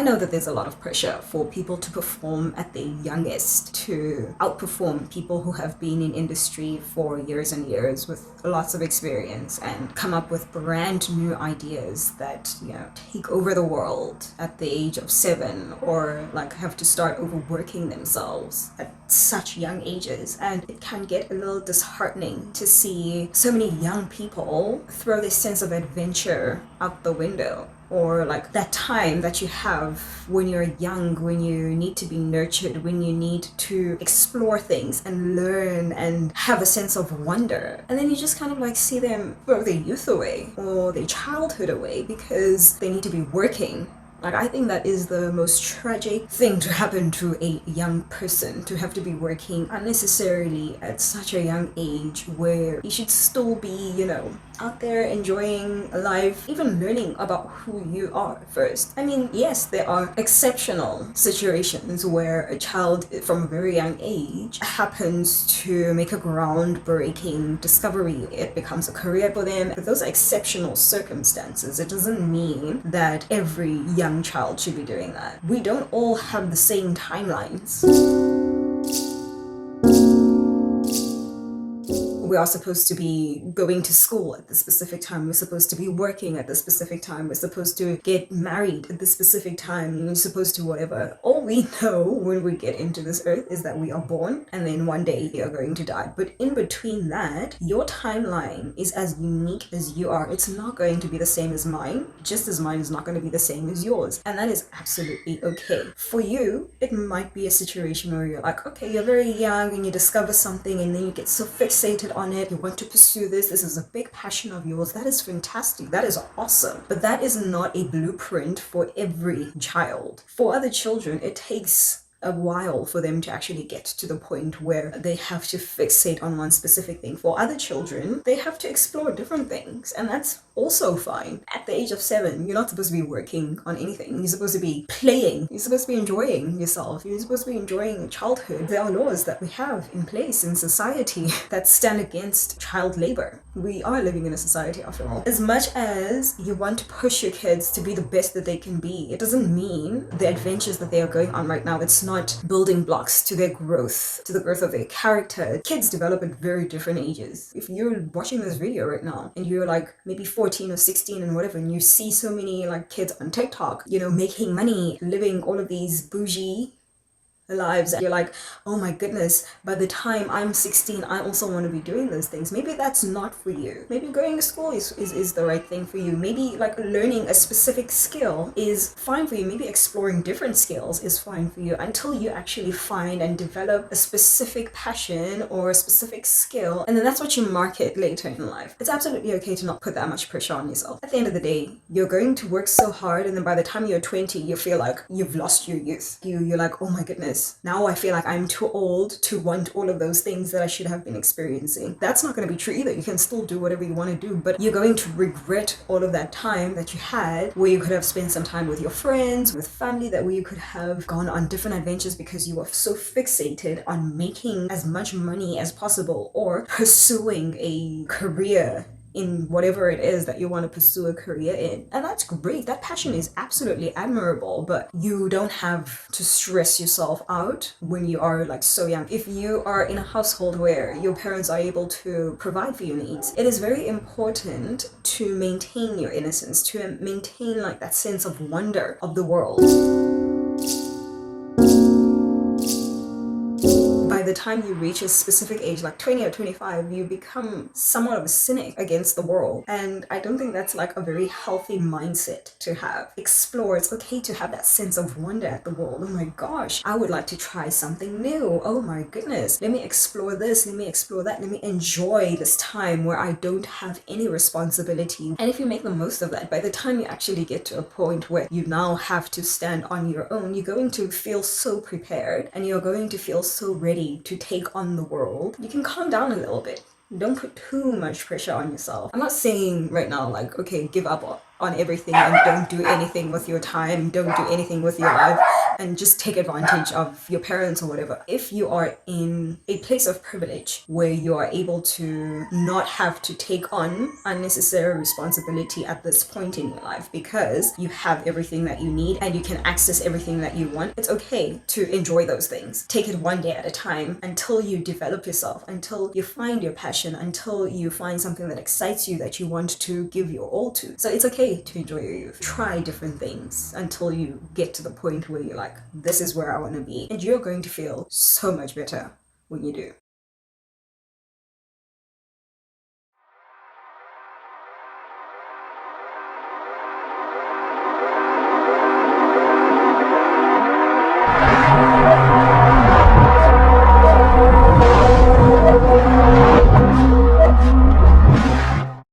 know that there's a lot of pressure for people to perform at their youngest, to outperform people who have been in industry for years and years with lots of experience and come up with brand new ideas that, take over the world at the age of 7, or like have to start overworking themselves at such young ages. And it can get a little disheartening to see so many young people throw this sense of adventure out the window, or like that time that you have when you're young, when you need to be nurtured, when you need to explore things and learn and have a sense of wonder. And then you just kind of like see them throw their youth away or their childhood away because they need to be working. Like, I think that is the most tragic thing to happen to a young person, to have to be working unnecessarily at such a young age where you should still be, out there enjoying life, even learning about who you are first. I mean, yes, there are exceptional situations where a child from a very young age happens to make a groundbreaking discovery. It becomes a career for them. But those are exceptional circumstances. It doesn't mean that every young child should be doing that. We don't all have the same timelines. We are supposed to be going to school at the specific time. We're supposed to be working at the specific time. We're supposed to get married at the specific time. We're supposed to whatever. All we know when we get into this earth is that we are born and then one day we are going to die. But in between that, your timeline is as unique as you are. It's not going to be the same as mine, just as mine is not going to be the same as yours. And that is absolutely okay. For you, it might be a situation where you're like, okay, you're very young and you discover something and then you get so fixated on it, you want to pursue this is a big passion of yours. That is fantastic, that is awesome, but that is not a blueprint for every child. For other children, it takes a while for them to actually get to the point where they have to fixate on one specific thing. For other children, they have to explore different things, and that's also fine. At the age of 7, you're not supposed to be working on anything. You're supposed to be playing. You're supposed to be enjoying yourself. You're supposed to be enjoying childhood. There are laws that we have in place in society that stand against child labor. We are living in a society after all. As much as you want to push your kids to be the best that they can be, it doesn't mean the adventures that they are going on right now, it's not building blocks to their growth, to the growth of their character. Kids develop at very different ages. If you're watching this video right now and you're like maybe 14 or 16 and whatever, and you see so many like kids on TikTok, making money, living all of these bougie lives, and you're like, oh my goodness, by the time I'm 16 I also want to be doing those things. Maybe that's not for you. Maybe going to school is the right thing for you. Maybe like learning a specific skill is fine for you. Maybe exploring different skills is fine for you until you actually find and develop a specific passion or a specific skill, and then that's what you market later in life. It's absolutely okay to not put that much pressure on yourself. At the end of the day, you're going to work so hard, and then by the time you're 20 you feel like you've lost your youth. You're like, oh my goodness, now I feel like I'm too old to want all of those things that I should have been experiencing. That's not going to be true either. You can still do whatever you want to do, but you're going to regret all of that time that you had where you could have spent some time with your friends, with family, that where you could have gone on different adventures because you were so fixated on making as much money as possible or pursuing a career in whatever it is that you want to pursue a career in. And that's great. That passion is absolutely admirable, but you don't have to stress yourself out when you are like so young. If you are in a household where your parents are able to provide for your needs, it is very important to maintain your innocence, to maintain like that sense of wonder of the world. By the time you reach a specific age, like 20 or 25, you become somewhat of a cynic against the world. And I don't think that's like a very healthy mindset to have. Explore. It's okay to have that sense of wonder at the world. Oh my gosh, I would like to try something new. Oh my goodness, let me explore this, let me explore that, let me enjoy this time where I don't have any responsibility. And if you make the most of that, by the time you actually get to a point where you now have to stand on your own, you're going to feel so prepared and you're going to feel so ready to take on the world. You can calm down a little bit. Don't put too much pressure on yourself. I'm not saying right now like, okay, give up on everything and don't do anything with your time, don't do anything with your life, and just take advantage of your parents or whatever. If you are in a place of privilege where you are able to not have to take on unnecessary responsibility at this point in your life because you have everything that you need and you can access everything that you want, it's okay to enjoy those things. Take it one day at a time until you develop yourself, until you find your passion, until you find something that excites you that you want to give your all to. So it's okay to enjoy your youth. Try different things until you get to the point where you're like, this is where I want to be. And you're going to feel so much better when you do.